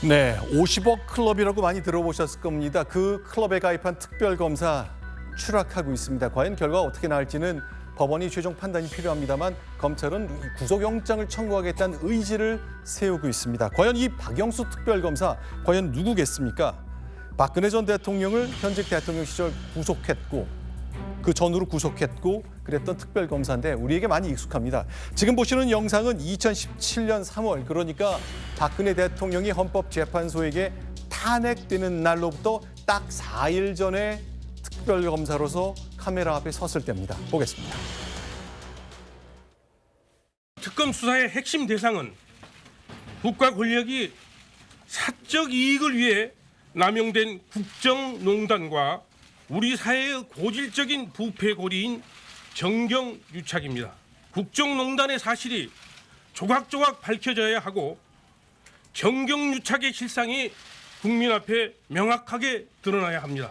네, 50억 클럽이라고 많이 들어보셨을 겁니다. 그 클럽에 가입한 특별검사 추락하고 있습니다. 과연 결과가 어떻게 나올지는 법원이 최종 판단이 필요합니다만 검찰은 구속영장을 청구하겠다는 의지를 세우고 있습니다. 과연 이 박영수 특별검사 과연 누구겠습니까? 박근혜 전 대통령을 현직 대통령 시절 구속했고 그 전후로 구속했고 그랬던 특별검사인데 우리에게 많이 익숙합니다. 지금 보시는 영상은 2017년 3월 그러니까 박근혜 대통령이 헌법재판소에게 탄핵되는 날로부터 딱 4일 전에 특별검사로서 카메라 앞에 섰을 때입니다. 보겠습니다. 특검 수사의 핵심 대상은 국가 권력이 사적 이익을 위해 남용된 국정농단과 우리 사회의 고질적인 부패 고리인 정경유착입니다. 국정농단의 사실이 조각조각 밝혀져야 하고 정경유착의 실상이 국민 앞에 명확하게 드러나야 합니다.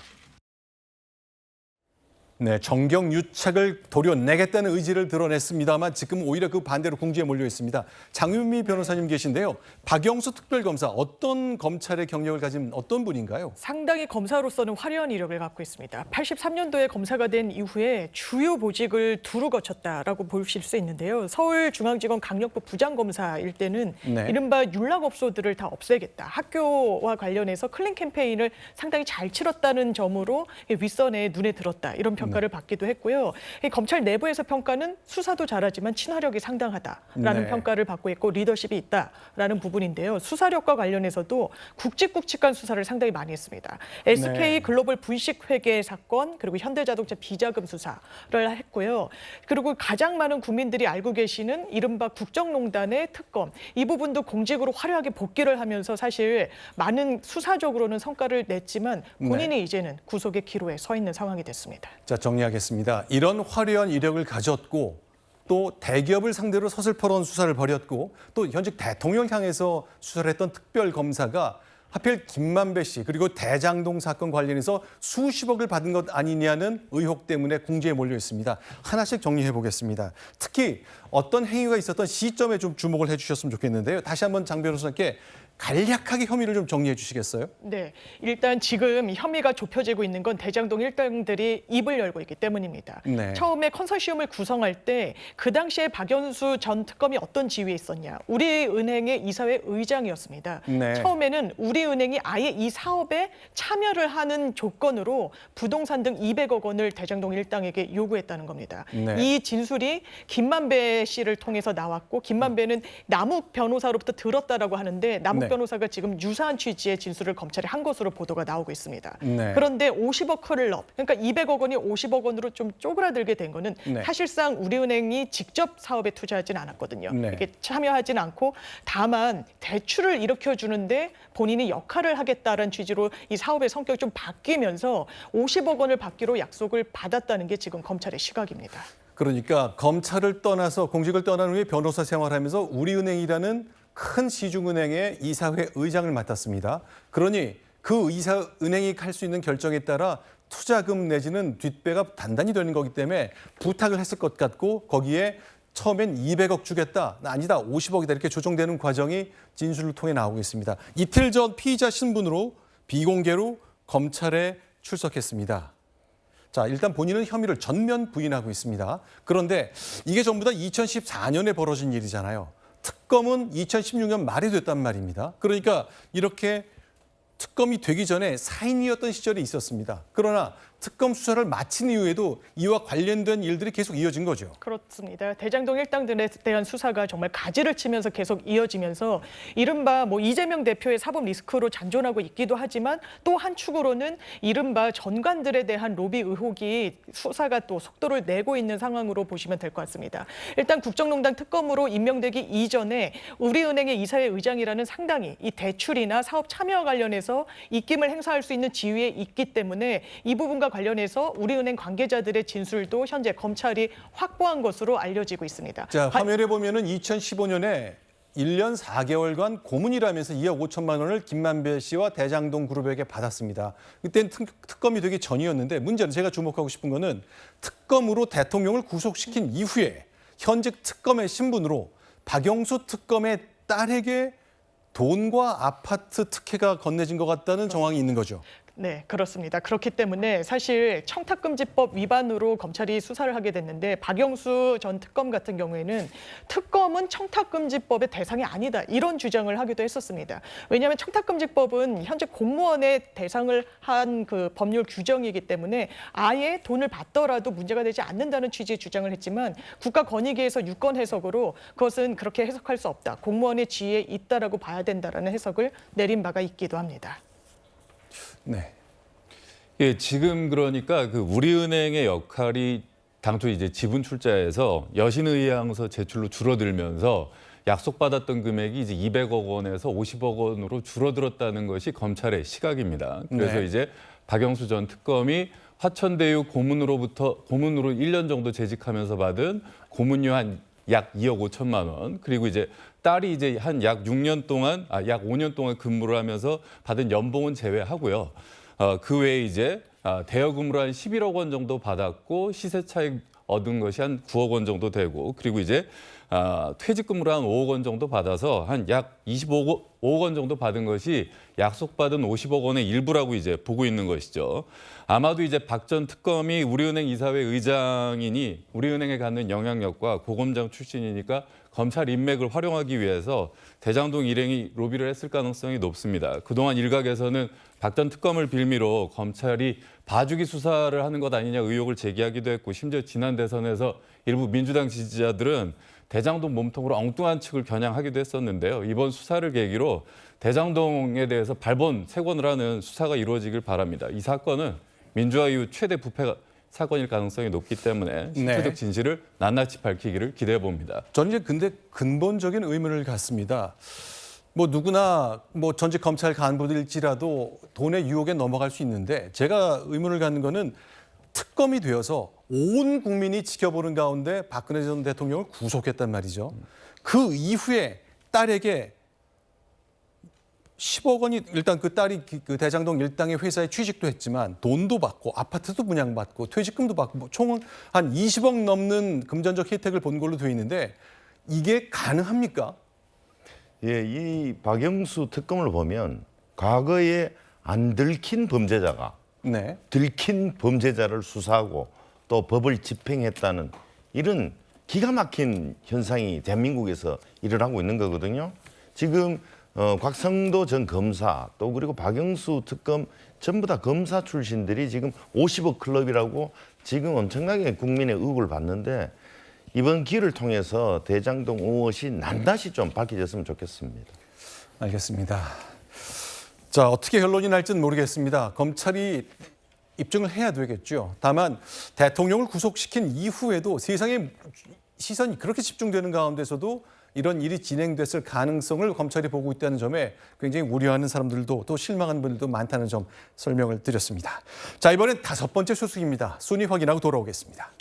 네, 정경유착을 도려내겠다는 의지를 드러냈습니다만 지금 오히려 그 반대로 궁지에 몰려 있습니다. 장윤미 변호사님 계신데요. 박영수 특별검사 어떤 검찰의 경력을 가진 어떤 분인가요? 상당히 검사로서는 화려한 이력을 갖고 있습니다. 83년도에 검사가 된 이후에 주요 보직을 두루 거쳤다라고 보실 수 있는데요. 서울중앙지검 강력부 부장검사일 때는 네. 이른바 윤락업소들을 다 없애겠다. 학교와 관련해서 클린 캠페인을 상당히 잘 치렀다는 점으로 윗선에 눈에 들었다. 이런 평가를 받기도 했고요. 검찰 내부에서 평가는 수사도 잘하지만 친화력이 상당하다라는 네. 평가를 받고 있고 리더십이 있다라는 부분인데요. 수사력과 관련해서도 굵직굵직한 수사를 상당히 많이 했습니다. SK 글로벌 분식 회계 사건 그리고 현대자동차 비자금 수사를 했고요. 그리고 가장 많은 국민들이 알고 계시는 이른바 국정농단의 특검 이 부분도 공직으로 화려하게 복귀를 하면서 사실 많은 수사적으로는 성과를 냈지만 본인이 이제는 구속의 기로에 서 있는 상황이 됐습니다. 자, 정리하겠습니다. 이런 화려한 이력을 가졌고 또 대기업을 상대로 서슬퍼런 수사를 벌였고 또 현직 대통령 향해서 수사를 했던 특별검사가 하필 김만배 씨 그리고 대장동 사건 관련해서 수십억을 받은 것 아니냐는 의혹 때문에 궁지에 몰려 있습니다. 하나씩 정리해 보겠습니다. 특히 어떤 행위가 있었던 시점에 좀 주목을 해주셨으면 좋겠는데요. 다시 한번 장 변호사께 간략하게 혐의를 좀 정리해 주시겠어요? 네, 일단 지금 혐의가 좁혀지고 있는 건 대장동 일당들이 입을 열고 있기 때문입니다. 네. 처음에 컨소시엄을 구성할 때 그 당시에 박영수 전 특검이 어떤 지위에 있었냐. 우리은행의 이사회 의장이었습니다. 네. 처음에는 우리은행이 아예 이 사업에 참여를 하는 조건으로 부동산 등 200억 원을 대장동 일당에게 요구했다는 겁니다. 네. 이 진술이 김만배 씨를 통해서 나왔고 김만배는 남욱 변호사로부터 들었다라고 하는데 남욱 네. 변호사가 지금 유사한 취지의 진술을 검찰에 한 것으로 보도가 나오고 있습니다. 네. 그런데 50억 클럽, 그러니까 200억 원이 50억 원으로 좀 쪼그라들게 된 거는 네. 사실상 우리은행이 직접 사업에 투자하진 않았거든요. 네. 이게 참여하진 않고 다만 대출을 일으켜주는데 본인이 역할을 하겠다는 취지로 이 사업의 성격이 좀 바뀌면서 50억 원을 받기로 약속을 받았다는 게 지금 검찰의 시각입니다. 그러니까 검찰을 떠나서 공직을 떠난 후에 변호사 생활하면서 우리은행이라는 큰 시중은행의 이사회 의장을 맡았습니다. 그러니 그 이사은행이 할 수 있는 결정에 따라 투자금 내지는 뒷배가 단단히 되는 거기 때문에 부탁을 했을 것 같고 거기에 처음엔 200억 주겠다, 아니다 50억이다 이렇게 조정되는 과정이 진술을 통해 나오고 있습니다. 이틀 전 피의자 신분으로 비공개로 검찰에 출석했습니다. 자, 일단 본인은 혐의를 전면 부인하고 있습니다. 그런데 이게 전부 다 2014년에 벌어진 일이잖아요. 특검은 2016년 말이 됐단 말입니다. 그러니까 이렇게 특검이 되기 전에 사인이었던 시절이 있었습니다. 그러나 특검 수사를 마친 이후에도 이와 관련된 일들이 계속 이어진 거죠. 그렇습니다. 대장동 일당들에 대한 수사가 정말 가지를 치면서 계속 이어지면서 이른바 이재명 대표의 사법 리스크로 잔존하고 있기도 하지만 또 한 축으로는 이른바 전관들에 대한 로비 의혹이 수사가 또 속도를 내고 있는 상황으로 보시면 될 것 같습니다. 일단 국정농단 특검으로 임명되기 이전에 우리은행의 이사회 의장이라는 상당히 이 대출이나 사업 참여와 관련해서 입김을 행사할 수 있는 지위에 있기 때문에 이 부분과 관련해서 우리은행 관계자들의 진술도 현재 검찰이 확보한 것으로 알려지고 있습니다. 자, 화면에 보면은 2015년에 1년 4개월간 고문이라면서 2억 5천만 원을 김만배 씨와 대장동 그룹에게 받았습니다. 그때는 특검이 되기 전이었는데 문제는 제가 주목하고 싶은 거는 특검으로 대통령을 구속시킨 이후에 현직 특검의 신분으로 박영수 특검의 딸에게 돈과 아파트 특혜가 건네진 것 같다는 정황이 있는 거죠. 네, 그렇습니다. 그렇기 때문에 사실 청탁금지법 위반으로 검찰이 수사를 하게 됐는데 박영수 전 특검 같은 경우에는 특검은 청탁금지법의 대상이 아니다 이런 주장을 하기도 했었습니다. 왜냐하면 청탁금지법은 현재 공무원의 대상을 한 그 법률 규정이기 때문에 아예 돈을 받더라도 문제가 되지 않는다는 취지의 주장을 했지만 국가권익위에서 유권 해석으로 그것은 그렇게 해석할 수 없다. 공무원의 지위에 있다라고 봐야 된다라는 해석을 내린 바가 있기도 합니다. 네. 예, 지금 그러니까 그 우리은행의 역할이 당초 이제 지분 출자에서 여신의향서 제출로 줄어들면서 약속받았던 금액이 이제 200억 원에서 50억 원으로 줄어들었다는 것이 검찰의 시각입니다. 그래서 네. 이제 박영수 전 특검이 화천대유 고문으로 1년 정도 재직하면서 받은 고문료 한 약 2억 5천만 원, 그리고 이제 딸이 이제 한 약 5년 동안 근무를 하면서 받은 연봉은 제외하고요. 그 외에 이제 대여금으로 한 11억 원 정도 받았고 시세 차익 얻은 것이 한 9억 원 정도 되고, 그리고 이제 퇴직금으로 한 5억 원 정도 받아서 한 약 25억 원 정도 받은 것이 약속받은 50억 원의 일부라고 이제 보고 있는 것이죠. 아마도 이제 박 전 특검이 우리은행 이사회 의장이니 우리은행에 갖는 영향력과 고검장 출신이니까 검찰 인맥을 활용하기 위해서 대장동 일행이 로비를 했을 가능성이 높습니다. 그동안 일각에서는 박 전 특검을 빌미로 검찰이 봐주기 수사를 하는 것 아니냐 의혹을 제기하기도 했고, 심지어 지난 대선에서 일부 민주당 지지자들은 대장동 몸통으로 엉뚱한 측을 겨냥하기도 했었는데요. 이번 수사를 계기로 대장동에 대해서 발본 세권을 하는 수사가 이루어지길 바랍니다. 이 사건은 민주화 이후 최대 부패 사건일 가능성이 높기 때문에 실체적 진실을 낱낱이 밝히기를 기대해 봅니다. 저는 이제 근데 근본적인 의문을 갖습니다. 뭐 누구나 뭐 전직 검찰 간부들일지라도 돈의 유혹에 넘어갈 수 있는데, 제가 의문을 갖는 거는 특검이 되어서 온 국민이 지켜보는 가운데 박근혜 전 대통령을 구속했단 말이죠. 그 이후에 딸에게 10억 원이, 일단 그 딸이 그 대장동 일당의 회사에 취직도 했지만 돈도 받고 아파트도 분양받고 퇴직금도 받고 총 한 20억 넘는 금전적 혜택을 본 걸로 되어 있는데, 이게 가능합니까? 예, 이 박영수 특검을 보면 과거에 안 들킨 범죄자가 네. 들킨 범죄자를 수사하고 또 법을 집행했다는 이런 기가 막힌 현상이 대한민국에서 일어나고 있는 거거든요. 지금 곽성도 전 검사 또 그리고 박영수 특검 전부 다 검사 출신들이 지금 50억 클럽이라고 지금 엄청나게 국민의 의혹을 받는데, 이번 기회를 통해서 대장동 무엇이 낱낱이 좀 밝혀졌으면 좋겠습니다. 알겠습니다. 자, 어떻게 결론이 날지는 모르겠습니다. 검찰이 입증을 해야 되겠죠. 다만 대통령을 구속시킨 이후에도 세상의 시선이 그렇게 집중되는 가운데서도 이런 일이 진행됐을 가능성을 검찰이 보고 있다는 점에 굉장히 우려하는 사람들도 또 실망하는 분들도 많다는 점 설명을 드렸습니다. 자, 이번엔 5번째 소식입니다. 순위 확인하고 돌아오겠습니다.